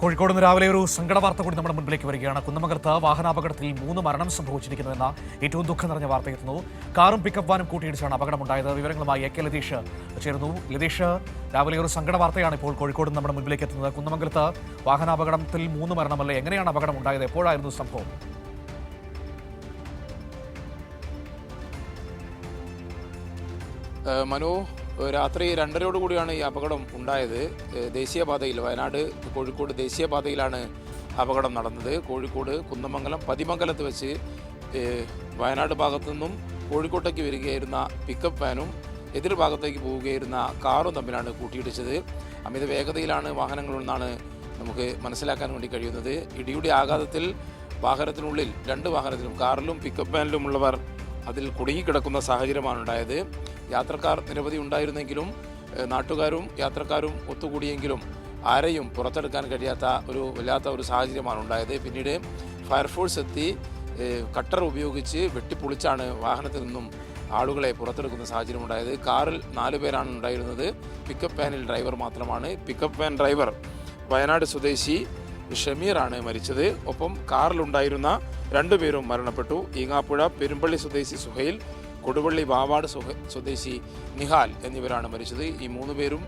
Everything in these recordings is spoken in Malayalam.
കോഴിക്കോട് നിന്ന് രാവിലെ ഒരു സങ്കട വാർത്ത കൂടി നമ്മുടെ മുൻപിലേക്ക് വരികയാണ്. കുന്നമംഗലത്ത് വാഹനാപകടത്തിൽ 3 മരണം സംഭവിച്ചിരിക്കുന്നുവെന്ന ഏറ്റവും ദുഃഖം നിറഞ്ഞ വാർത്ത എത്തുന്നു. കാറും പിക്കപ്പ് വാനും കൂട്ടിയിടിച്ചാണ് അപകടമുണ്ടായത്. വിവരങ്ങളുമായി AK ലതീഷ് ചേരുന്നു. ലതീഷ്, രാവിലെ ഒരു സങ്കട വാർത്തയാണ് ഇപ്പോൾ കോഴിക്കോട് നമ്മുടെ മുൻപിലേക്ക് എത്തുന്നത്. കുന്നമംഗലത്ത് വാഹനാപകടത്തിൽ 3 മരണമല്ലേ, എങ്ങനെയാണ് അപകടം ഉണ്ടായത്, എപ്പോഴായിരുന്നു സംഭവം? മനു, രാത്രി 2:30 കൂടിയാണ് ഈ അപകടം ഉണ്ടായത്. ദേശീയപാതയിൽ, വയനാട് കോഴിക്കോട് ദേശീയപാതയിലാണ് അപകടം നടന്നത്. കോഴിക്കോട് കുന്നമംഗലം പതിമംഗലത്ത് വെച്ച് വയനാട് ഭാഗത്തു നിന്നും കോഴിക്കോട്ടേക്ക് വരികയായിരുന്ന പിക്കപ്പ് വാനും എതിർഭാഗത്തേക്ക് പോവുകയായിരുന്ന കാറും തമ്മിലാണ് കൂട്ടിയിടിച്ചത്. അമിത വേഗതയിലാണ് വാഹനങ്ങളെന്നാണ് നമുക്ക് മനസ്സിലാക്കാൻ വേണ്ടി കഴിയുന്നത്. ഇടിയുടെ ആഘാതത്തിൽ വാഹനത്തിനുള്ളിൽ 2 വാഹനത്തിലും, കാറിലും പിക്കപ്പ് വാനിലുമുള്ളവർ അതിൽ കുടുങ്ങിക്കിടക്കുന്ന സാഹചര്യമാണ് ഉണ്ടായത്. യാത്രക്കാർ നിരവധി ഉണ്ടായിരുന്നെങ്കിലും നാട്ടുകാരും യാത്രക്കാരും ഒത്തുകൂടിയെങ്കിലും ആരെയും പുറത്തെടുക്കാൻ കഴിയാത്ത ഒരു വല്ലാത്ത ഒരു സാഹചര്യമാണ് ഉണ്ടായത്. പിന്നീട് ഫയർഫോഴ്സ് എത്തി കട്ടർ ഉപയോഗിച്ച് വെട്ടിപ്പൊളിച്ചാണ് വാഹനത്തിൽ നിന്നും ആളുകളെ പുറത്തെടുക്കുന്ന സാഹചര്യം ഉണ്ടായത്. കാറിൽ 4 പേരാണ് ഉണ്ടായിരുന്നത്. പിക്കപ്പ് വാനിൽ ഡ്രൈവർ മാത്രമാണ്. പിക്കപ്പ് വാൻ ഡ്രൈവർ വയനാട് സ്വദേശി ഷമീറാണ് മരിച്ചത്. ഒപ്പം കാറിലുണ്ടായിരുന്ന 2 പേരും മരണപ്പെട്ടു. ഈങ്ങാപ്പുഴ പെരുമ്പള്ളി സ്വദേശി സുഹൈൽ, കൊടുവള്ളി വാവാട് സ്വദേശി നിഹാൽ എന്നിവരാണ് മരിച്ചത്. ഈ 3 പേരും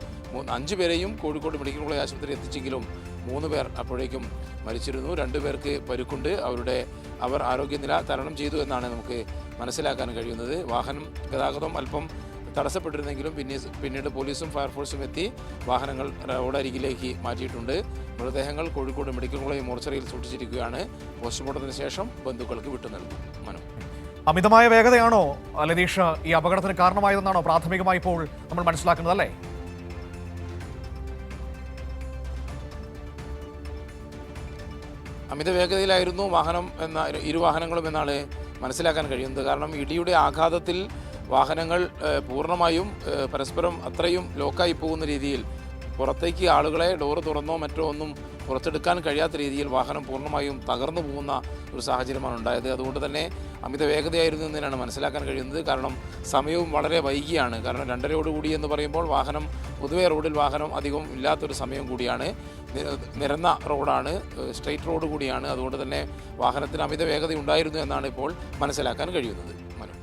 5 പേരെയും കോഴിക്കോട് മെഡിക്കൽ കോളേജ് ആശുപത്രിയിൽ എത്തിച്ചെങ്കിലും 3 പേർ അപ്പോഴേക്കും മരിച്ചിരുന്നു. 2 പേർക്ക് പരുക്കുണ്ട്. അവർ ആരോഗ്യനില തരണം ചെയ്തു എന്നാണ് നമുക്ക് മനസ്സിലാക്കാൻ കഴിയുന്നത്. വാഹനം ഗതാഗതം അല്പം തടസ്സപ്പെട്ടിരുന്നെങ്കിലും പിന്നീട് പോലീസും ഫയർഫോഴ്സും എത്തി വാഹനങ്ങൾ റോഡരികിലേക്ക് മാറ്റിയിട്ടുണ്ട്. മൃതദേഹങ്ങൾ കോഴിക്കോട് മെഡിക്കൽ കോളേജ് മോർച്ചറിയിൽ സൂക്ഷിച്ചിരിക്കുകയാണ്. പോസ്റ്റ്മോർട്ടത്തിന് ശേഷം ബന്ധുക്കൾക്ക് വിട്ടു നൽകും. മനു, അമിതമായ വേഗതയാണോ ലതീഷ് ഈ അപകടത്തിന് കാരണമായതെന്നാണോ പ്രാഥമികമായി ഇപ്പോൾ നമ്മൾ മനസ്സിലാക്കുന്നത്, അല്ലേ? അമിത വേഗതയിലായിരുന്നു ഇരുവാഹനങ്ങളും എന്നാണ് മനസ്സിലാക്കാൻ കഴിയുന്നത്. കാരണം ഇടിയുടെ ആഘാതത്തിൽ വാഹനങ്ങൾ പൂർണ്ണമായും പരസ്പരം അത്രയും ലോക്കായി പോകുന്ന രീതിയിൽ പുറത്തേക്ക് ആളുകളെ ഡോറ് തുറന്നോ മറ്റോ ഒന്നും പുറത്തെടുക്കാൻ കഴിയാത്ത രീതിയിൽ വാഹനം പൂർണ്ണമായും തകർന്നു പോകുന്ന ഒരു സാഹചര്യമാണ് ഉണ്ടായത്. അതുകൊണ്ട് തന്നെ അമിത വേഗതയായിരുന്നു എന്ന് തന്നെയാണ് മനസ്സിലാക്കാൻ കഴിയുന്നത്. കാരണം സമയവും വളരെ വൈകിയാണ്. കാരണം 2:30 കൂടി എന്ന് പറയുമ്പോൾ പൊതുവെ റോഡിൽ വാഹനം അധികം ഇല്ലാത്തൊരു സമയം കൂടിയാണ്. നിരന്ന റോഡാണ്, സ്ട്രെയിറ്റ് റോഡ് കൂടിയാണ്. അതുകൊണ്ട് തന്നെ വാഹനത്തിന് അമിത വേഗത ഉണ്ടായിരുന്നു എന്നാണ് ഇപ്പോൾ മനസ്സിലാക്കാൻ കഴിയുന്നത്. മനു.